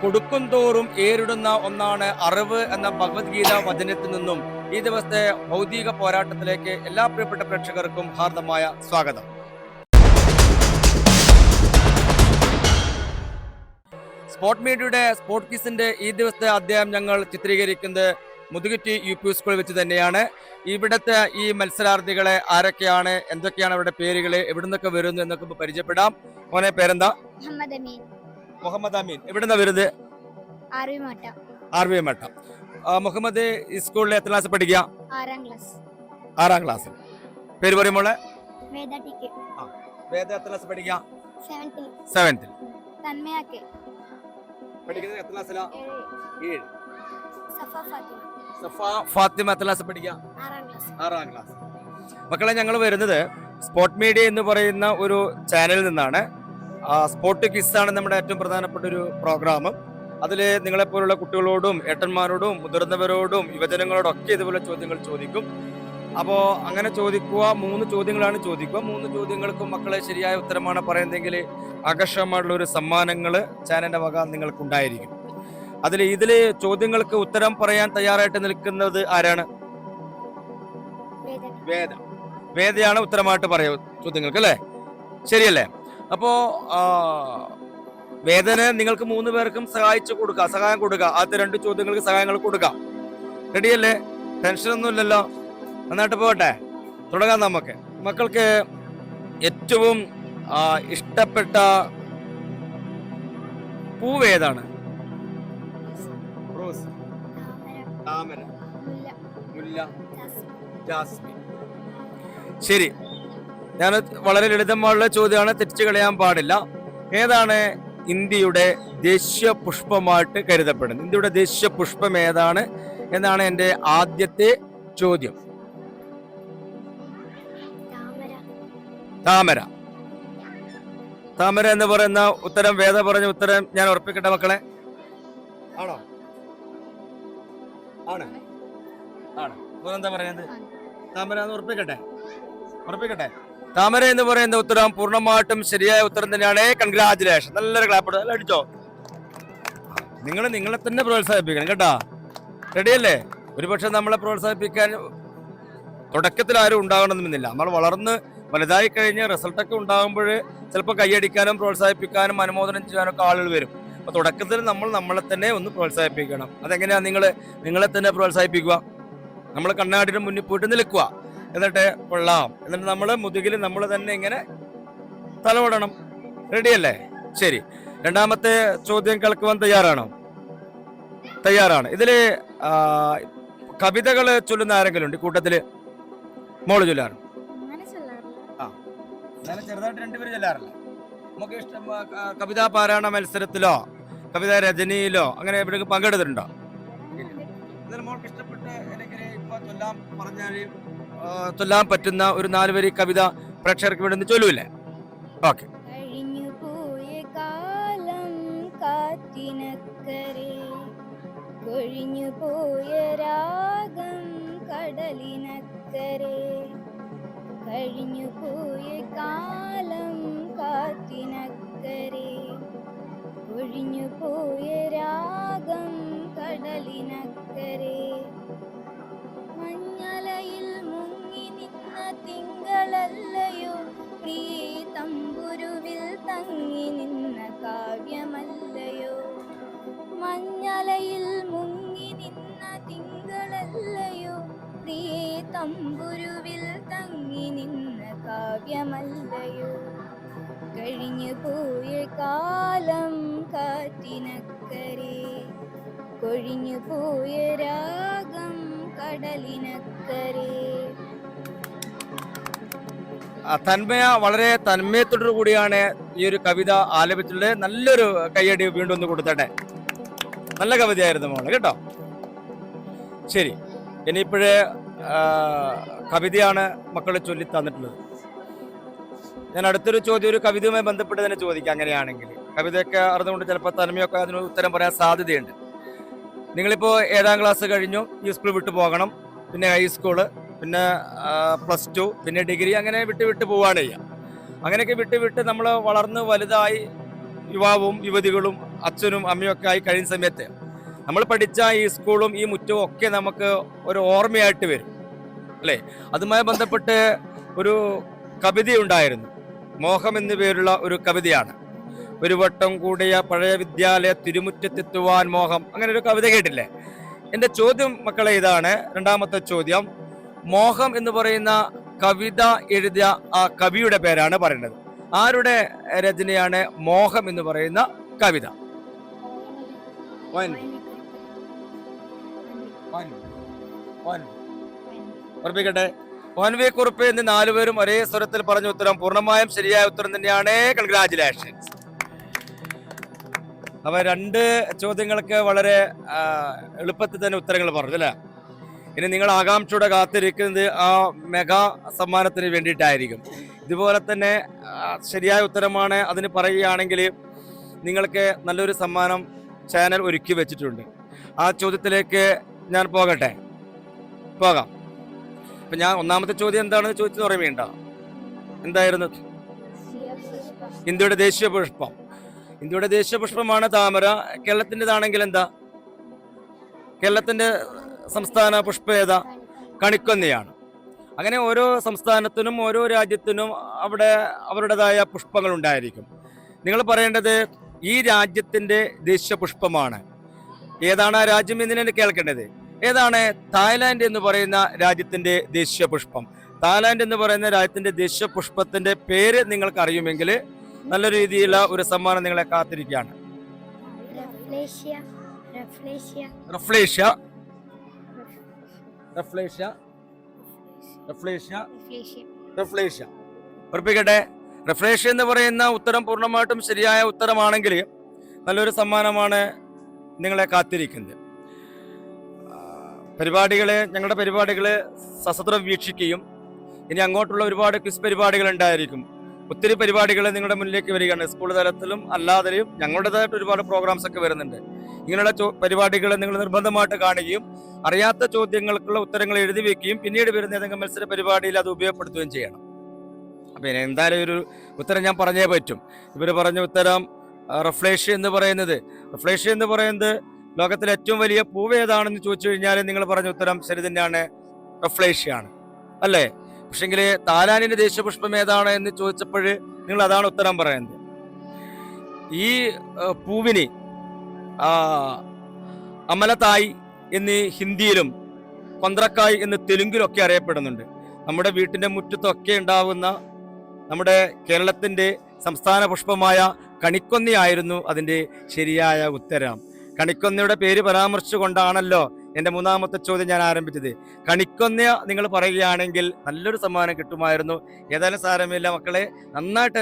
കൊടുക്കും തോറും ഏറിടുന്ന ഒന്നാണ് അറിവ് എന്ന ഭഗവത്ഗീത വചനത്തിൽ നിന്നും ഈ ദിവസത്തെ ഭൗതിക പോരാട്ടത്തിലേക്ക് എല്ലാ പ്രിയപ്പെട്ട പ്രേക്ഷകർക്കും ഹാർദമായ സ്വാഗതം. സ്പോർട്ട് മീഡിയയുടെ സ്പോർട്ട് ക്വിസിന്റെ ഈ ദിവസത്തെ അധ്യായം ഞങ്ങൾ ചിത്രീകരിക്കുന്നത് മുതുകുറ്റി UP സ്കൂളിൽ വെച്ച് തന്നെയാണ്. ഇവിടുത്തെ ഈ മത്സരാർത്ഥികളെ ആരൊക്കെയാണ്, എന്തൊക്കെയാണ് അവരുടെ പേരുകൾ, എവിടെ നിന്നൊക്കെ വരുന്നു എന്നൊക്കെ പരിചയപ്പെടാം. മോനെ പേരെന്താ? മുഹമ്മദ് അമീൻ. എവിടുന്ന വരുന്നത്? ആർ വി മട്ട. മുഹമ്മദ് ഈ സ്കൂളിൽ എത്ര ക്ലാസ് പഠിക്കുക? 6ാം ക്ലാസ്. പേര് പറയുമ്പോളെ? വേദ എത്ര ക്ലാസ് പഠിക്കുക? 7th. പഠിക്കുന്നത് എത്ര ക്ലാസ്സിലാ? 7. സഫ ഫാത്തിമ എത്ര ക്ലാസ് പഠിക്കുക? 6ാം ക്ലാസ്. മക്കളെ, ഞങ്ങൾ വരുന്നത് സ്പോർട്ട് മീഡിയ എന്ന് പറയുന്ന ഒരു ചാനലിൽ നിന്നാണ്. സ്പോർട്ട് ക്വിസാണ് നമ്മുടെ ഏറ്റവും പ്രധാനപ്പെട്ട ഒരു പ്രോഗ്രാം. അതിൽ നിങ്ങളെപ്പോലുള്ള കുട്ടികളോടും ഏട്ടന്മാരോടും മുതിർന്നവരോടും യുവജനങ്ങളോടും ഒക്കെ ഇതുപോലെ ചോദ്യങ്ങൾ ചോദിക്കും. അപ്പോൾ അങ്ങനെ ചോദിക്കുക, 3 ചോദ്യങ്ങളാണ് ചോദിക്കുക. 3 ചോദ്യങ്ങൾക്കും മക്കളെ ശരിയായ ഉത്തരമാണ് പറയുന്നതെങ്കിൽ ആകർഷകമായിട്ടുള്ള ഒരു സമ്മാനങ്ങൾ ചാനലിന്റെ വക നിങ്ങൾക്കുണ്ടായിരിക്കും. ഇതിൽ ചോദ്യങ്ങൾക്ക് ഉത്തരം പറയാൻ തയ്യാറായിട്ട് നിൽക്കുന്നത് ആരാണ്? വേദയാണ് ഉത്തരമായിട്ട് പറയുക ചോദ്യങ്ങൾക്ക്, അല്ലേ? ശരിയല്ലേ? അപ്പോ വേദന നിങ്ങൾക്ക് 3 പേർക്കും സഹായം കൊടുക്കുക. ആദ്യത്തെ 2 ചോദ്യങ്ങൾക്ക് സഹായങ്ങൾ കൊടുക്കാം. റെഡിയല്ലേ? ടെൻഷനൊന്നുമില്ലല്ലോ. നന്നായിട്ട് പോകട്ടെ. തുടങ്ങാം നമുക്ക്. മക്കൾക്ക് ഏറ്റവും ഇഷ്ടപ്പെട്ട പൂവ് ഏതാണ്? റോസ്, താമര, മുല്ല, ജാസ്മിൻ. ശരി, ഞാൻ വളരെ ലളിതമായുള്ള ചോദ്യമാണ്, തെറ്റിച്ച് കളയാൻ പാടില്ല. ഏതാണ് ഇന്ത്യയുടെ ദേശീയ പുഷ്പമായിട്ട് കരുതപ്പെടുന്നത്? ഇന്ത്യയുടെ ദേശീയ പുഷ്പം ഏതാണ് എന്നാണ് എൻ്റെ ആദ്യത്തെ ചോദ്യം. താമര. താമര എന്ന് പറയുന്ന ഉത്തരം, വേദ പറഞ്ഞ ഉത്തരം ഞാൻ ഉറപ്പിക്കട്ടെ മക്കളെ? ആണോ? ആണ്. എന്താ പറയുന്നത്? താമര എന്ന് ഉറപ്പിക്കട്ടെ? താമര എന്ന് പറയുന്ന ഉത്തരം പൂർണ്ണമായിട്ടും ശരിയായ ഉത്തരം തന്നെയാണ്. കൺഗ്രാജുലേഷൻ. നല്ലൊരു ക്ലാപ്പ് അടിച്ചോ. നിങ്ങളെ തന്നെ പ്രോത്സാഹിപ്പിക്കണം കേട്ടാ. റെഡിയല്ലേ? ഒരുപക്ഷെ നമ്മളെ പ്രോത്സാഹിപ്പിക്കാൻ തുടക്കത്തിൽ ആരും ഉണ്ടാകണമെന്നില്ല. നമ്മൾ വളർന്ന് വലുതായി കഴിഞ്ഞ് റിസൾട്ടൊക്കെ ഉണ്ടാകുമ്പോൾ ചിലപ്പോൾ കൈയടിക്കാനും പ്രോത്സാഹിപ്പിക്കാനും അനുമോദനം ചെയ്യാനൊക്കെ ആളുകൾ വരും. അപ്പൊ തുടക്കത്തിൽ നമ്മളെ തന്നെ ഒന്ന് പ്രോത്സാഹിപ്പിക്കണം. അതെങ്ങനെയാ? നിങ്ങളെ തന്നെ പ്രോത്സാഹിപ്പിക്കുക. നമ്മൾ കണ്ണാടിയുടെ മുന്നിൽ പോയിട്ട് നിൽക്കുക, എന്നിട്ട് കൊള്ളാം, എന്നിട്ട് നമ്മൾ മുതുകിൽ നമ്മൾ തന്നെ ഇങ്ങനെ തലവിടണം. റെഡിയല്ലേ? ശരി, രണ്ടാമത്തെ ചോദ്യം കേൾക്കുവാൻ തയ്യാറാണോ? തയ്യാറാണ്. ഇതില് കവിതകൾ ചൊല്ലുന്ന ആരെങ്കിലും ഉണ്ട് കൂട്ടത്തില്? മോള് ചൊല്ലാറ്? ചെറുതായിട്ട് 2 പേര് ചൊല്ലാറില്ല. നമുക്ക് ഇഷ്ടം കവിതാ പാരായണ മത്സരത്തിലോ കവിതാ രചനയിലോ അങ്ങനെ എവിടെയൊക്കെ പങ്കെടുത്തിട്ടുണ്ടോ? മോൾക്ക് ഇഷ്ടപ്പെട്ട അല്ലെങ്കിൽ ഇപ്പൊ ചൊല്ലാൻ പറ്റുന്ന ഒരു 4 വരി കവിത പ്രേക്ഷകർക്ക് വേണ്ടി ചൊല്ലൂല്ലേ? ഓക്കെ. കൊഴിഞ്ഞുപോയ രാഗം കടലിനക്കരെ, കഴിഞ്ഞുപോയ കാലം കാറ്റിനക്കരെ, കൊഴിഞ്ഞുപോയ രാഗം കടലിനക്കരെ, മഞ്ഞലയിൽ മുങ്ങി നിന്ന തിങ്കളല്ലയോ പ്രിയേ, തമ്പുരുവിൽ തങ്ങി നിന്ന കാവ്യമല്ലയോ, മഞ്ഞലയിൽ മുങ്ങി നിന്ന തിങ്കളല്ലയോ പ്രിയേ, തമ്പുരുവിൽ തങ്ങി നിന്ന കാവ്യമല്ലയോ, കഴിഞ്ഞുപോയ കാലം കാറ്റിനക്കരെ, കൊഴിഞ്ഞുപോയ രാഗം കടലിനക്കരെ. തന്മയ വളരെ തന്മയത്തോടു കൂടിയാണ് ഈ ഒരു കവിത ആലപിച്ചിട്ടുള്ളത്. നല്ലൊരു കയ്യടി വീണ്ടും ഒന്ന് കൊടുത്തട്ടെ. നല്ല കവിതയായിരുന്നു മോളെ കേട്ടോ. ശരി, ഇനിയിപ്പോഴേ കവിതയാണ് മക്കൾ ചൊല്ലി തന്നിട്ടുള്ളത്. ഞാൻ അടുത്തൊരു ചോദ്യം ഒരു കവിതയുമായി ബന്ധപ്പെട്ട് തന്നെ ചോദിക്കാം. അങ്ങനെയാണെങ്കിൽ കവിതയൊക്കെ അറിഞ്ഞുകൊണ്ട് ചിലപ്പോൾ തന്മയൊക്കെ അതിന് ഉത്തരം പറയാൻ സാധ്യതയുണ്ട്. നിങ്ങളിപ്പോൾ 7ാം ക്ലാസ് കഴിഞ്ഞു, ഈ സ്കൂൾ വിട്ടു പോകണം, പിന്നെ ഹൈസ്കൂള്, പിന്നെ +2, പിന്നെ ഡിഗ്രി, അങ്ങനെ വിട്ട് പോവുകയാണ് ചെയ്യുക. അങ്ങനെയൊക്കെ വിട്ട് നമ്മൾ വളർന്ന് വലുതായി യുവാവും യുവതികളും അച്ഛനും അമ്മയും ഒക്കെ ആയി കഴിയുന്ന സമയത്ത് നമ്മൾ പഠിച്ച ഈ സ്കൂളും ഈ മുറ്റവും ഒക്കെ നമുക്ക് ഒരു ഓർമ്മയായിട്ട് വരും അല്ലേ. അതുമായി ബന്ധപ്പെട്ട് ഒരു കവിതയുണ്ടായിരുന്നു, മോഹം എന്നു പേരുള്ള ഒരു കവിതയാണ്. ഒരു വട്ടം കൂടിയ പഴയ വിദ്യാലയ തിരുമുറ്റത്തെത്തുവാൻ മോഹം, അങ്ങനെ ഒരു കവിത കേട്ടില്ലേ? എൻ്റെ ചോദ്യം മക്കളെ ഇതാണ്, രണ്ടാമത്തെ ചോദ്യം. മോഹം എന്ന് പറയുന്ന കവിത എഴുതിയ ആ കവിയുടെ പേരാണ് പറയുന്നത്. ആരുടെ രചനയാണ് മോഹം എന്ന് പറയുന്ന കവിത? ഉറപ്പിക്കട്ടെ. ONV കുറുപ്പ് എന്ന് 4 പേരും ഒരേ സ്വരത്തിൽ പറഞ്ഞ ഉത്തരം പൂർണ്ണമായും ശരിയായ ഉത്തരം തന്നെയാണ്. കൺഗ്രാറ്റുലേഷൻസ്. അവ 2 ചോദ്യങ്ങൾക്ക് വളരെ എളുപ്പത്തിൽ തന്നെ ഉത്തരങ്ങൾ പറഞ്ഞു അല്ലേ. ഇനി നിങ്ങൾ ആകാംക്ഷയോടെ കാത്തിരിക്കുന്നത് ആ മെഗാ സമ്മാനത്തിന് വേണ്ടിയിട്ടായിരിക്കും. ഇതുപോലെ തന്നെ ശരിയായ ഉത്തരമാണ് അതിന് പറയുകയാണെങ്കിൽ നിങ്ങൾക്ക് നല്ലൊരു സമ്മാനം ചാനൽ ഒരുക്കി വെച്ചിട്ടുണ്ട്. ആ ചോദ്യത്തിലേക്ക് ഞാൻ പോകാം. അപ്പം ഞാൻ ഒന്നാമത്തെ ചോദ്യം എന്താണെന്ന് ചോദിച്ചത് ഓർമ്മയുണ്ടോ? എന്തായിരുന്നു? ഇന്ത്യയുടെ ദേശീയ പുഷ്പം. ഇന്ത്യയുടെ ദേശീയ പുഷ്പമാണ് താമര. കേരളത്തിൻ്റെതാണെങ്കിൽ എന്താ? കേരളത്തിൻ്റെ സംസ്ഥാന പുഷ്പം ഏതാ? കണിക്കൊന്നയാണ്. അങ്ങനെ ഓരോ സംസ്ഥാനത്തിനും ഓരോ രാജ്യത്തിനും അവിടെ അവരുടേതായ പുഷ്പങ്ങൾ ഉണ്ടായിരിക്കും. നിങ്ങൾ പറയേണ്ടത് ഈ രാജ്യത്തിൻ്റെ ദേശീയ പുഷ്പമാണ്. ഏതാണ് ആ രാജ്യം എന്നതിനാണ് കേൾക്കേണ്ടത്. ഏതാണ് തായ്ലാൻഡ് എന്ന് പറയുന്ന രാജ്യത്തിൻ്റെ ദേശീയ പുഷ്പം? തായ്ലാൻഡ് എന്ന് പറയുന്ന രാജ്യത്തിൻ്റെ ദേശീയ പുഷ്പത്തിൻ്റെ പേര് നിങ്ങൾക്ക് അറിയുമെങ്കിൽ നല്ല രീതിയിലുള്ള ഒരു സമ്മാനം നിങ്ങളെ കാത്തിരിക്കുകയാണ്. ഉറപ്പിക്കട്ടെ. റഫ്ലേഷ്യ എന്ന് പറയുന്ന ഉത്തരം പൂർണ്ണമായിട്ടും ശരിയായ ഉത്തരമാണെങ്കിൽ നല്ലൊരു സമ്മാനമാണ് നിങ്ങളെ കാത്തിരിക്കുന്നത്. ഞങ്ങളുടെ പരിപാടികള് സസത്രം വീക്ഷിക്കുകയും ഇനി അങ്ങോട്ടുള്ള ഒരുപാട് ക്വിസ് പരിപാടികൾ ഉണ്ടായിരിക്കും. ഒത്തിരി പരിപാടികൾ നിങ്ങളുടെ മുന്നിലേക്ക് വരികയാണ്. സ്കൂൾ തലത്തിലും അല്ലാതെയും ഞങ്ങളുടേതായിട്ട് ഒരുപാട് പ്രോഗ്രാംസ് ഒക്കെ വരുന്നുണ്ട്. ഇങ്ങനെയുള്ള പരിപാടികൾ നിങ്ങൾ നിർബന്ധമായിട്ട് കാണുകയും അറിയാത്ത ചോദ്യങ്ങൾക്കുള്ള ഉത്തരങ്ങൾ എഴുതി വെക്കുകയും പിന്നീട് വരുന്ന ഏതെങ്കിലും മത്സര പരിപാടിയിൽ അത് ഉപയോഗപ്പെടുത്തുകയും ചെയ്യണം. അപ്പം എന്തായാലും ഒരു ഉത്തരം ഞാൻ പറഞ്ഞേ പറ്റും. ഇവർ പറഞ്ഞ ഉത്തരം റഫ്ലേഷ്യ എന്ന് പറയുന്നത് ലോകത്തിലെ ഏറ്റവും വലിയ പൂവ് ഏതാണെന്ന് ചോദിച്ചു കഴിഞ്ഞാൽ നിങ്ങൾ പറഞ്ഞ ഉത്തരം ശരി തന്നെയാണ്, റഫ്ലേഷ്യാണ് അല്ലേ. പക്ഷെങ്കിൽ തായ്ലാൻഡിന്റെ ദേശീയ പുഷ്പം ഏതാണ് എന്ന് ചോദിച്ചപ്പോൾ നിങ്ങൾ അതാണ് ഉത്തരം പറയുന്നത്. ഈ പൂവിന് അമലതായി എന്ന് ഹിന്ദിയിലും കൊന്ത്രക്കായ് എന്ന് തെലുങ്കിലൊക്കെ അറിയപ്പെടുന്നുണ്ട്. നമ്മുടെ വീട്ടിന്റെ മുറ്റത്തൊക്കെ ഉണ്ടാവുന്ന നമ്മുടെ കേരളത്തിന്റെ സംസ്ഥാന പുഷ്പമായ കണിക്കൊന്നയായിരുന്നു അതിന്റെ ശരിയായ ഉത്തരം. കണിക്കൊന്നയുടെ പേര് പരാമർശിച്ചുകൊണ്ടാണല്ലോ എൻ്റെ മൂന്നാമത്തെ ചോദ്യം ഞാൻ ആരംഭിച്ചത്. കണിക്കൊന്ന നിങ്ങൾ പറയുകയാണെങ്കിൽ നല്ലൊരു സമ്മാനം കിട്ടുമായിരുന്നു. ഏതായാലും സാരമില്ല മക്കളെ, നന്നായിട്ട്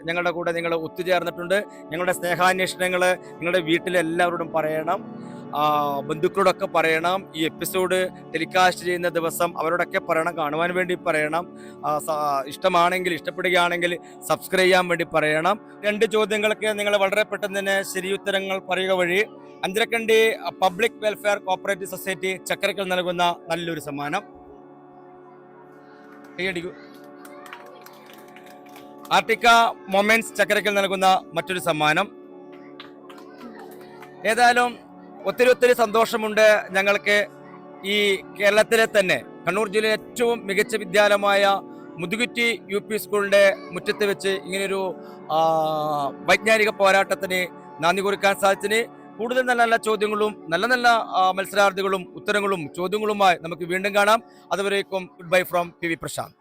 ഞങ്ങളുടെ കൂടെ നിങ്ങൾ ഒത്തുചേർന്നിട്ടുണ്ട്. ഞങ്ങളുടെ സ്നേഹാന്വേഷണങ്ങൾ നിങ്ങളുടെ വീട്ടിലെല്ലാവരോടും പറയണം, ബന്ധുക്കളോടൊക്കെ പറയണം. ഈ എപ്പിസോഡ് ടെലികാസ്റ്റ് ചെയ്യുന്ന ദിവസം അവരോടൊക്കെ പറയണം, കാണുവാൻ വേണ്ടി പറയണം. ഇഷ്ടപ്പെടുകയാണെങ്കിൽ സബ്സ്ക്രൈബ് ചെയ്യാൻ വേണ്ടി പറയണം. 2 ചോദ്യങ്ങൾക്ക് നിങ്ങൾ വളരെ പെട്ടെന്ന് തന്നെ ശരിയുത്തരങ്ങൾ പറയുക വഴി Anjarakandy public welfare cooperative society Chakkarakkal നൽകുന്ന നല്ലൊരു സമ്മാനം. ആർട്ടിക്ക മൊമെന്റ്സ് ചക്കരക്കൽ നൽകുന്ന മറ്റൊരു സമ്മാനം. ഏതായാലും ഒത്തിരി സന്തോഷമുണ്ട് ഞങ്ങൾക്ക്. ഈ കേരളത്തിലെ തന്നെ കണ്ണൂർ ജില്ലയിലെ ഏറ്റവും മികച്ച വിദ്യാലയമായ മുതുകുറ്റി UP സ്കൂളിൻ്റെ മുറ്റത്ത് വെച്ച് ഇങ്ങനെയൊരു വൈജ്ഞാനിക പോരാട്ടത്തിന് നന്ദി കുറിക്കാൻ സാധിച്ചതിന് കൂടുതൽ നല്ല ചോദ്യങ്ങളും നല്ല മത്സരാർത്ഥികളും ഉത്തരങ്ങളും ചോദ്യങ്ങളുമായി നമുക്ക് വീണ്ടും കാണാം. അതുവരേക്കും good bye from PV Prashant.